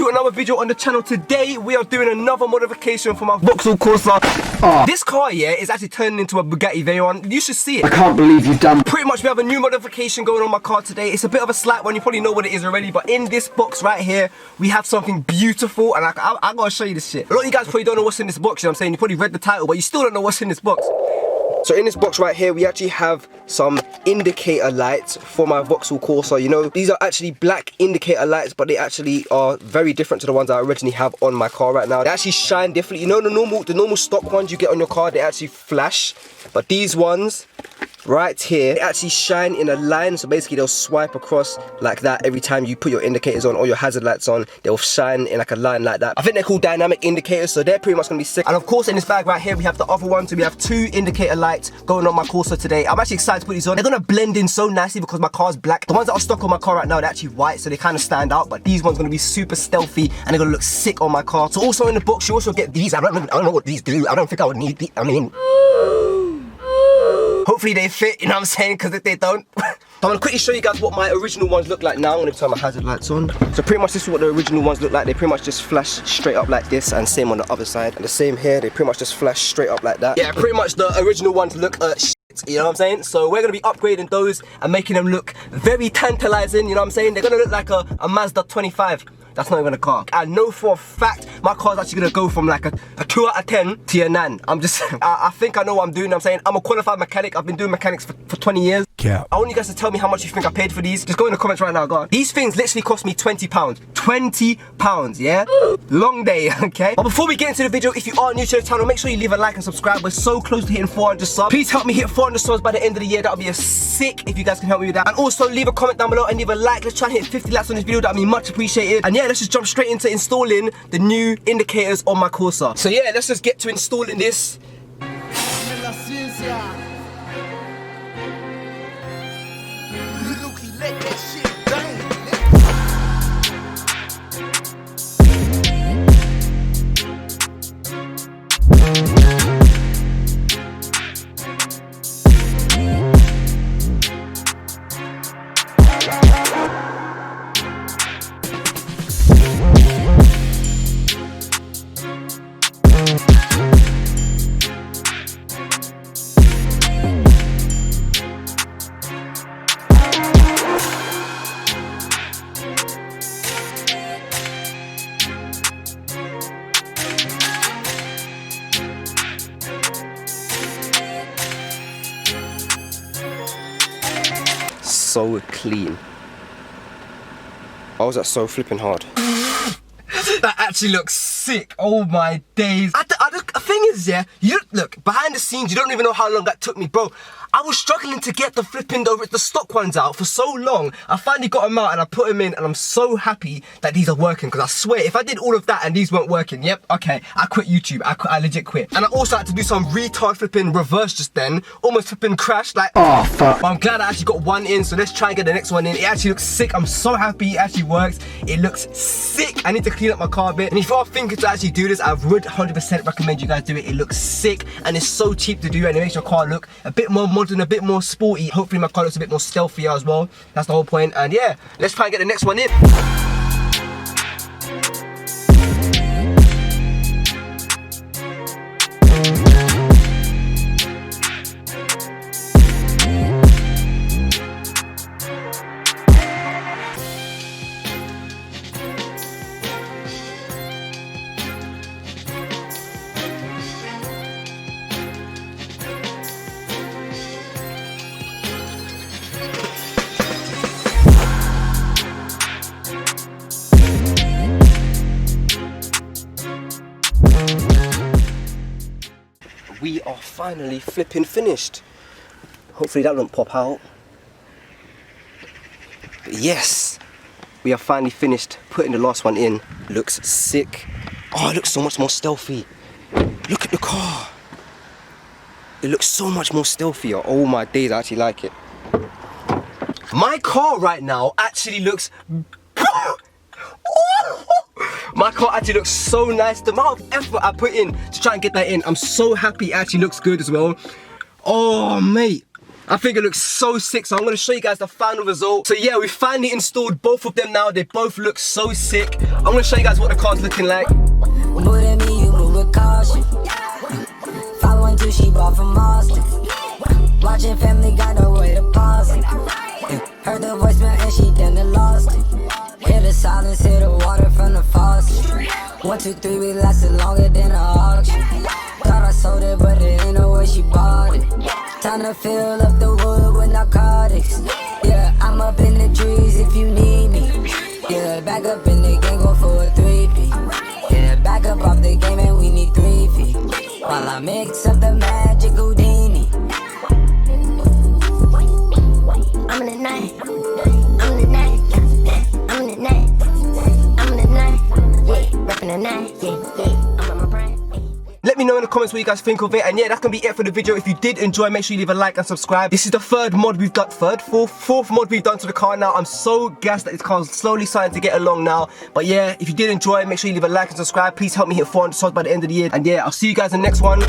to another video on the channel. Today we are doing another modification for my Vauxhall Corsa. This car, yeah, is actually turning into a Bugatti Veyron. You should see it. I can't believe you've done. Pretty much we have a new modification going on my car today. It's a bit of a slight one, you probably know what it is already, but in this box right here we have something beautiful, and I gotta show you this shit. A lot of you guys probably don't know what's in this box, you know what I'm saying? You probably read the title, but you still don't know what's in this box. So in this box right here, we actually have some indicator lights for my Vauxhall Corsa. You know, these are actually black indicator lights, but they actually are very different to the ones I originally have on my car right now. They actually shine differently. You know, the normal stock ones you get on your car, they actually flash. But these ones right here, they actually shine in a line. So basically they'll swipe across like that every time you put your indicators on or your hazard lights on. They'll shine in like a line like that. I think they're called dynamic indicators, so they're pretty much gonna be sick. And of course in this bag right here we have the other one. So we have 2 indicator lights going on my Corsa today. I'm actually excited to put these on. They're gonna blend in so nicely because my car's black. The ones that are stuck on my car right now, they're actually white, so they kind of stand out, but these ones are gonna be super stealthy and they're gonna look sick on my car. So also in the box you also get these. I don't know what these do. I don't think I would need these. I mean, hopefully they fit, you know what I'm saying, because if they don't. I'm gonna quickly show you guys what my original ones look like now. I'm gonna turn my hazard lights on. So pretty much this is what the original ones look like. They pretty much just flash straight up like this, and same on the other side. And the same here, they pretty much just flash straight up like that. Yeah, pretty much the original ones look shit, you know what I'm saying? So we're gonna be upgrading those and making them look very tantalizing, you know what I'm saying? They're gonna look like a Mazda 25. That's not even a car. I know for a fact my car's actually gonna go from like a 2 out of 10 to a 9. I think I know what I'm doing, you know what I'm saying? I'm a qualified mechanic. I've been doing mechanics for 20 years. Yeah. I want you guys to tell me how much you think I paid for these. Just go in the comments right now, go on. These things literally cost me £20. £20, yeah? Long day, okay? But before we get into the video, if you are new to the channel, make sure you leave a like and subscribe. We're so close to hitting 400 subs. Please help me hit 400 subs by the end of the year. That would be a sick if you guys can help me with that. And also leave a comment down below and leave a like. Let's try and hit 50 likes on this video. That would be much appreciated. And yeah, let's just jump straight into installing the new indicators on my Corsa. So yeah, let's just get to installing this. So clean. Why was that so flipping hard? That actually looks sick. Oh my days. The thing is, yeah, you look behind the scenes, you don't even know how long that took me, bro. I was struggling to get the stock ones out for so long. I finally got them out and I put them in, and I'm so happy that these are working, because I swear if I did all of that and these weren't working, yep, okay, I quit YouTube. I legit quit. And I also had to do some retard flipping reverse just then. Almost flipping crashed, like, oh fuck. But I'm glad I actually got one in, so let's try and get the next one in. It actually looks sick. I'm so happy it actually works. It looks sick. I need to clean up my car a bit. And if you are thinking to actually do this, I would 100% recommend you guys do it. It looks sick and it's so cheap to do, and it makes your car look a bit more modern, a bit more sporty. Hopefully my car looks a bit more stealthier as well. That's the whole point. And yeah, let's try and get the next one in. We are finally flipping finished. Hopefully that won't pop out. But yes, we are finally finished putting the last one in. Looks sick. Oh, it looks so much more stealthy. Look at the car. It looks so much more stealthier. Oh my days, I actually like it. My car right now actually looks... My car actually looks so nice. The amount of effort I put in to try and get that in, I'm so happy it actually looks good as well. Oh mate, I think it looks so sick, so I'm gonna show you guys the final result. So yeah, we finally installed both of them now. They both look so sick. I'm gonna show you guys what the car's looking like. More than me, you move with caution. 512, she bought from Austin. Watching Family, got no way to pause it. Heard the voicemail and she done lost it. Hear the silence, hear the water from the faucet. 1, 2, 3, we lasted longer than an auction. Thought I sold it, but it ain't no way she bought it. Time to fill up the wood with narcotics. Yeah, I'm up in the trees if you need me. Yeah, back up in the game, go for a 3P. Yeah, back up off the game and we need 3 feet. While I mix up the magic Houdini. I'm in the night. I'm in the night. I'm in the night. I'm in the night. Yeah, rapping the night. Yeah. I'm on my brain. Let me know in the comments what you guys think of it. And yeah, that's gonna be it for the video. If you did enjoy, make sure you leave a like and subscribe. This is the third mod we've done, fourth mod we've done to the car now. I'm so gassed that this car's slowly starting to get along now. But yeah, if you did enjoy, make sure you leave a like and subscribe. Please help me hit 400 subs by the end of the year. And yeah, I'll see you guys in the next one.